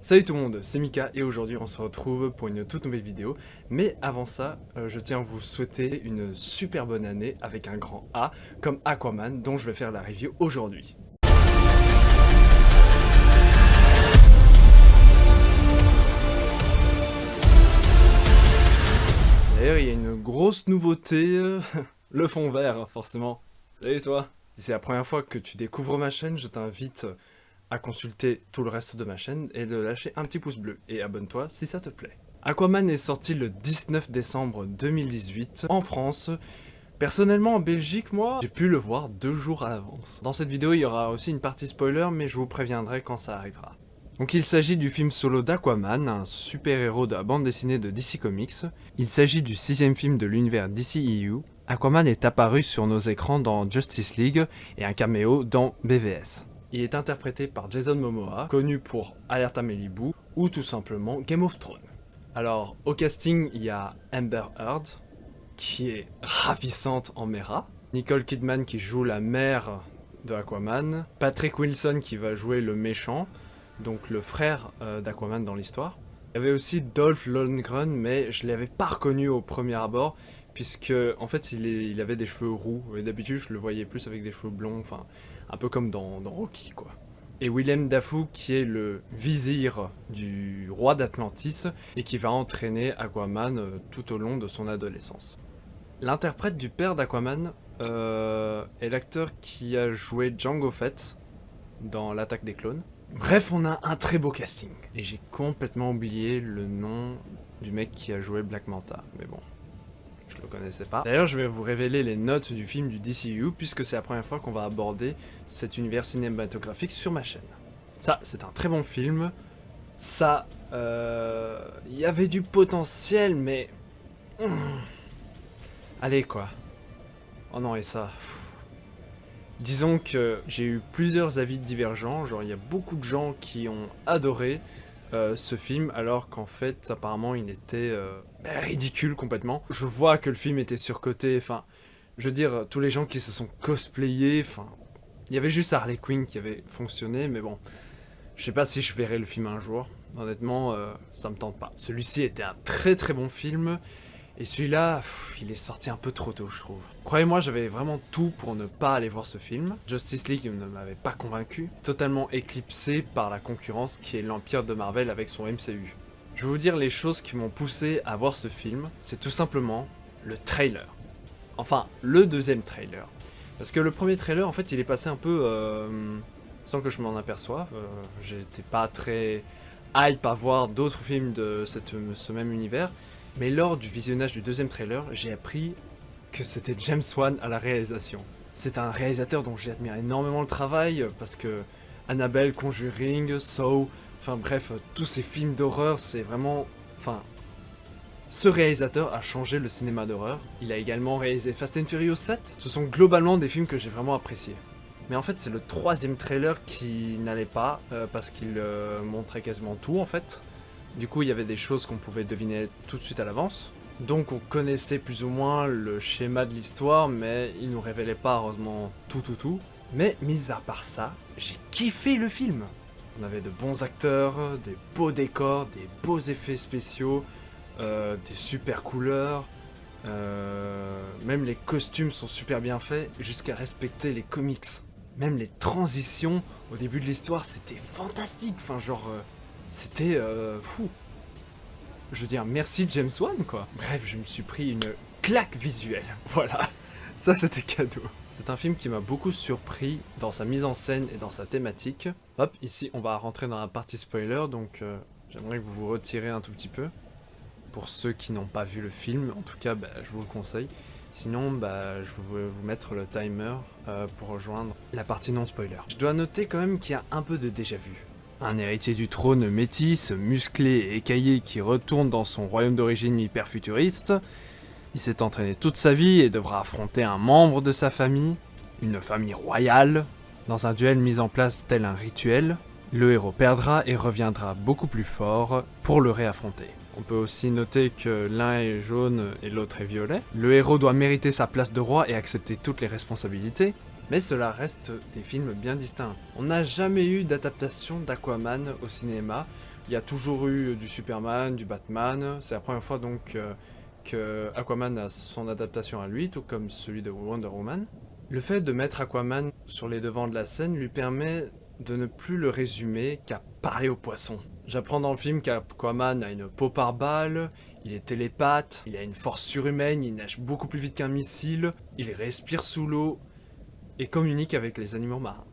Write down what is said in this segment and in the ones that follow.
Salut tout le monde, c'est Mika et aujourd'hui on se retrouve pour une toute nouvelle vidéo. Mais avant ça, je tiens à vous souhaiter une super bonne année avec un grand A comme Aquaman dont je vais faire la review aujourd'hui. D'ailleurs il y a une grosse nouveauté, le fond vert forcément. Salut toi. Si c'est la première fois que tu découvres ma chaîne, je t'invite à consulter tout le reste de ma chaîne et de lâcher un petit pouce bleu et abonne-toi si ça te plaît. Aquaman est sorti le 19 décembre 2018 en France. Personnellement en Belgique, moi, j'ai pu le voir 2 jours à l'avance. Dans cette vidéo, il y aura aussi une partie spoiler, mais je vous préviendrai quand ça arrivera. Donc il s'agit du film solo d'Aquaman, un super-héros de la bande dessinée de DC Comics. Il s'agit du 6ème film de l'univers DCEU. Aquaman est apparu sur nos écrans dans Justice League et un caméo dans BVS. Il est interprété par Jason Momoa, connu pour Alerta Malibu ou tout simplement Game of Thrones. Alors au casting, il y a Amber Heard, qui est ravissante en Mera, Nicole Kidman qui joue la mère de Aquaman, Patrick Wilson qui va jouer le méchant, donc le frère d'Aquaman dans l'histoire. Il y avait aussi Dolph Lundgren, mais je ne l'avais pas reconnu au premier abord, puisque en fait il avait des cheveux roux, et d'habitude je le voyais plus avec des cheveux blonds, enfin un peu comme dans Rocky quoi. Et Willem Dafoe qui est le vizir du roi d'Atlantis et qui va entraîner Aquaman tout au long de son adolescence. L'interprète du père d'Aquaman est l'acteur qui a joué Jango Fett dans l'Attaque des clones. Bref, on a un très beau casting. Et j'ai complètement oublié le nom du mec qui a joué Black Manta, mais bon, je le connaissais pas. D'ailleurs, je vais vous révéler les notes du film du DCU, puisque c'est la première fois qu'on va aborder cet univers cinématographique sur ma chaîne. Ça, c'est un très bon film. Ça, il y avait du potentiel, mais... Allez, quoi. Oh non, et ça... Disons que j'ai eu plusieurs avis divergents, genre il y a beaucoup de gens qui ont adoré ce film, alors qu'en fait, apparemment, il était ridicule complètement. Je vois que le film était surcoté, enfin, je veux dire, tous les gens qui se sont cosplayés, enfin, il y avait juste Harley Quinn qui avait fonctionné, mais bon, je sais pas si je verrai le film un jour. Honnêtement, ça me tente pas. Celui-ci était un très très bon film, et celui-là, il est sorti un peu trop tôt, je trouve. Croyez-moi, j'avais vraiment tout pour ne pas aller voir ce film. Justice League ne m'avait pas convaincu, totalement éclipsé par la concurrence qui est l'empire de Marvel avec son MCU. Je vais vous dire les choses qui m'ont poussé à voir ce film, c'est tout simplement le trailer. Enfin, le deuxième trailer. Parce que le premier trailer, en fait, il est passé un peu sans que je m'en aperçoive. J'étais pas très hype à voir d'autres films de ce même univers. Mais lors du visionnage du deuxième trailer, j'ai appris que c'était James Wan à la réalisation. C'est un réalisateur dont j'admire énormément le travail, parce que Annabelle, Conjuring, Saw, enfin bref, tous ces films d'horreur, c'est vraiment... Enfin, ce réalisateur a changé le cinéma d'horreur. Il a également réalisé Fast and Furious 7. Ce sont globalement des films que j'ai vraiment appréciés. Mais en fait, c'est le troisième trailer qui n'allait pas, parce qu'il montrait quasiment tout en fait. Du coup, il y avait des choses qu'on pouvait deviner tout de suite à l'avance. Donc on connaissait plus ou moins le schéma de l'histoire, mais il nous révélait pas heureusement tout. Mais mis à part ça, j'ai kiffé le film. On avait de bons acteurs, des beaux décors, des beaux effets spéciaux, des super couleurs. Même les costumes sont super bien faits, jusqu'à respecter les comics. Même les transitions au début de l'histoire, c'était fantastique. Enfin genre... C'était fou. Je veux dire, merci James Wan, quoi. Bref, je me suis pris une claque visuelle. Voilà, ça c'était cadeau. C'est un film qui m'a beaucoup surpris dans sa mise en scène et dans sa thématique. Hop, ici on va rentrer dans la partie spoiler, donc j'aimerais que vous vous retirez un tout petit peu. Pour ceux qui n'ont pas vu le film, en tout cas, je vous le conseille. Sinon, je vais vous mettre le timer pour rejoindre la partie non spoiler. Je dois noter quand même qu'il y a un peu de déjà-vu. Un héritier du trône métis, musclé et écaillé qui retourne dans son royaume d'origine hyper futuriste. Il s'est entraîné toute sa vie et devra affronter un membre de sa famille, une famille royale. Dans un duel mis en place tel un rituel, le héros perdra et reviendra beaucoup plus fort pour le réaffronter. On peut aussi noter que l'un est jaune et l'autre est violet. Le héros doit mériter sa place de roi et accepter toutes les responsabilités. Mais cela reste des films bien distincts. On n'a jamais eu d'adaptation d'Aquaman au cinéma, Il y a toujours eu du Superman, du Batman. C'est la première fois donc que Aquaman a son adaptation à lui, tout comme celui de Wonder Woman. Le fait de mettre Aquaman sur les devants de la scène lui permet de ne plus le résumer qu'à parler aux poissons. J'apprends dans le film qu'Aquaman a une peau par balle, il est télépathe, il a une force surhumaine, il nage beaucoup plus vite qu'un missile, il respire sous l'eau et communique avec les animaux marins.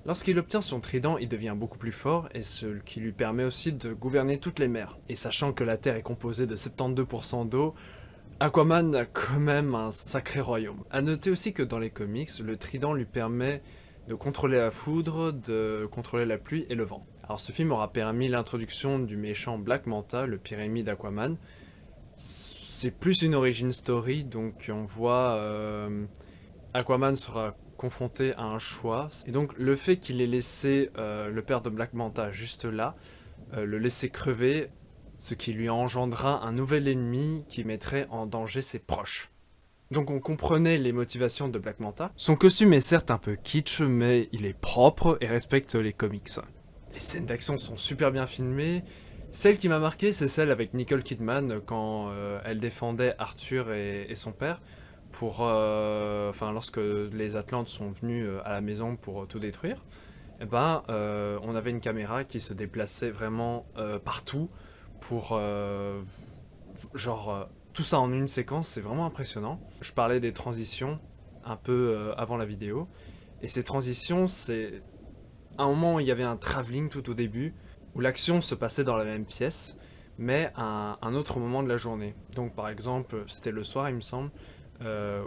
Lorsqu'il obtient son trident, il devient beaucoup plus fort, et ce qui lui permet aussi de gouverner toutes les mers. Et sachant que la Terre est composée de 72% d'eau, Aquaman a quand même un sacré royaume. A noter aussi que dans les comics, le trident lui permet de contrôler la foudre, de contrôler la pluie et le vent. Alors ce film aura permis l'introduction du méchant Black Manta, le pire ennemi d'Aquaman. C'est plus une origin story, donc on voit Aquaman sera confronté à un choix. Et donc le fait qu'il ait laissé le père de Black Manta juste là, le laisser crever, ce qui lui engendra un nouvel ennemi qui mettrait en danger ses proches. Donc on comprenait les motivations de Black Manta. Son costume est certes un peu kitsch, mais il est propre et respecte les comics. Les scènes d'action sont super bien filmées. Celle qui m'a marqué, c'est celle avec Nicole Kidman quand elle défendait Arthur et son père. Lorsque les Atlantes sont venus à la maison pour tout détruire, on avait une caméra qui se déplaçait vraiment partout pour tout ça en une séquence, c'est vraiment impressionnant. Je parlais des transitions un peu avant la vidéo, et ces transitions, c'est à un moment où il y avait un travelling tout au début, où l'action se passait dans la même pièce, mais à un autre moment de la journée. Donc par exemple, c'était le soir il me semble,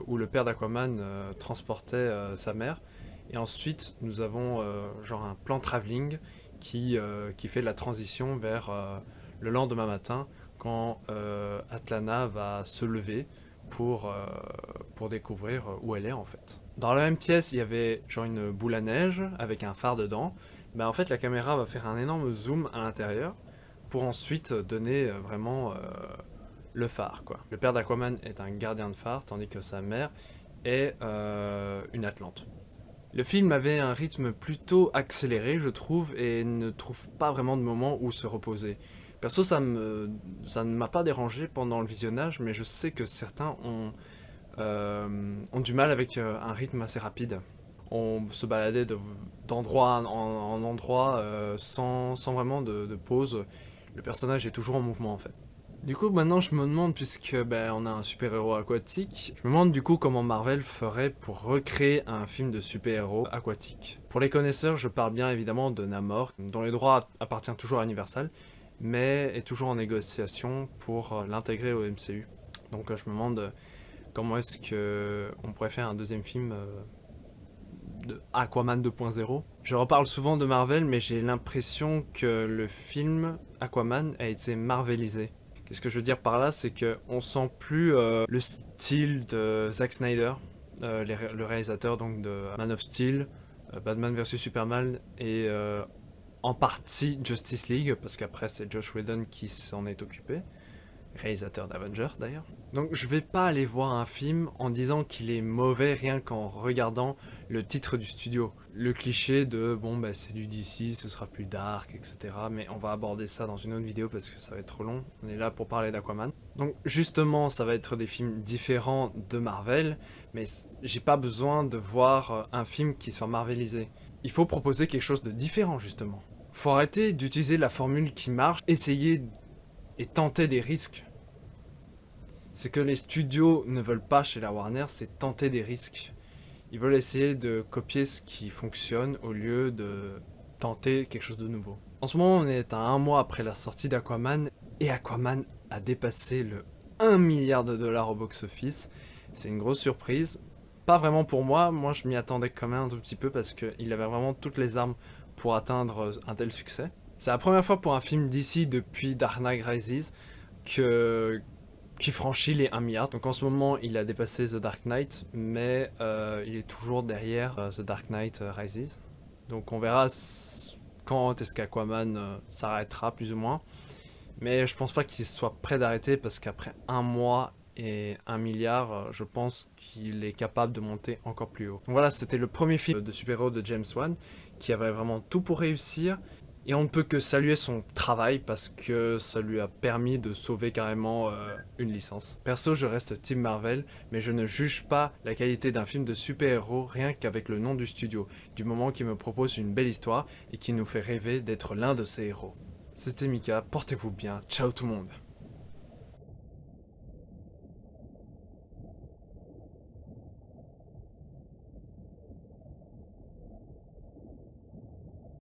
où le père d'Aquaman transportait sa mère, et ensuite nous avons un plan travelling qui fait la transition vers le lendemain matin, quand Atlana va se lever pour découvrir où elle est en fait. Dans la même pièce, il y avait une boule à neige avec un phare dedans. En fait, la caméra va faire un énorme zoom à l'intérieur pour ensuite donner vraiment le phare, quoi. Le père d'Aquaman est un gardien de phare, tandis que sa mère est une Atlante. Le film avait un rythme plutôt accéléré, je trouve, et ne trouve pas vraiment de moment où se reposer. Perso, ça ne m'a pas dérangé pendant le visionnage, mais je sais que certains ont du mal avec un rythme assez rapide. On se baladait d'endroit en endroit sans vraiment de pause. Le personnage est toujours en mouvement en fait. Du coup, maintenant je me demande, puisque on a un super-héros aquatique, je me demande du coup comment Marvel ferait pour recréer un film de super-héros aquatique. Pour les connaisseurs, je parle bien évidemment de Namor, dont les droits appartiennent toujours à Universal, mais est toujours en négociation pour l'intégrer au MCU. Donc je me demande comment est-ce qu'on pourrait faire un deuxième film de Aquaman 2.0. Je reparle souvent de Marvel, mais j'ai l'impression que le film Aquaman a été marvelisé. Qu'est-ce que je veux dire par là, c'est qu'on sent plus le style de Zack Snyder, le réalisateur donc de Man of Steel, Batman vs Superman et en partie Justice League, parce qu'après c'est Joss Whedon qui s'en est occupé, réalisateur d'Avengers d'ailleurs. Donc je vais pas aller voir un film en disant qu'il est mauvais rien qu'en regardant le titre du studio. Le cliché de c'est du DC, ce sera plus dark, etc. Mais on va aborder ça dans une autre vidéo parce que ça va être trop long. On est là pour parler d'Aquaman. Donc justement, ça va être des films différents de Marvel, mais j'ai pas besoin de voir un film qui soit marvelisé. Il faut proposer quelque chose de différent justement. Faut arrêter d'utiliser la formule qui marche, essayer et tenter des risques. Ce que les studios ne veulent pas chez la Warner, c'est tenter des risques. Ils veulent essayer de copier ce qui fonctionne au lieu de tenter quelque chose de nouveau. En ce moment, on est à un mois après la sortie d'Aquaman, et Aquaman a dépassé le 1 milliard de dollars au box-office. C'est une grosse surprise. Pas vraiment pour moi je m'y attendais quand même un tout petit peu parce qu'il avait vraiment toutes les armes pour atteindre un tel succès. C'est la première fois pour un film d'ici depuis Dark Knight Rises qui franchit les 1 milliard. Donc en ce moment, il a dépassé The Dark Knight, mais il est toujours derrière The Dark Knight Rises. Donc on verra quand est-ce qu'Aquaman s'arrêtera, plus ou moins. Mais je pense pas qu'il soit prêt d'arrêter, parce qu'après un mois et 1 milliard, je pense qu'il est capable de monter encore plus haut. Donc voilà, c'était le premier film de super-héros de James Wan, qui avait vraiment tout pour réussir. Et on ne peut que saluer son travail parce que ça lui a permis de sauver carrément une licence. Perso, je reste Team Marvel, mais je ne juge pas la qualité d'un film de super-héros rien qu'avec le nom du studio, du moment qu'il me propose une belle histoire et qui nous fait rêver d'être l'un de ces héros. C'était Mika, portez-vous bien, ciao tout le monde.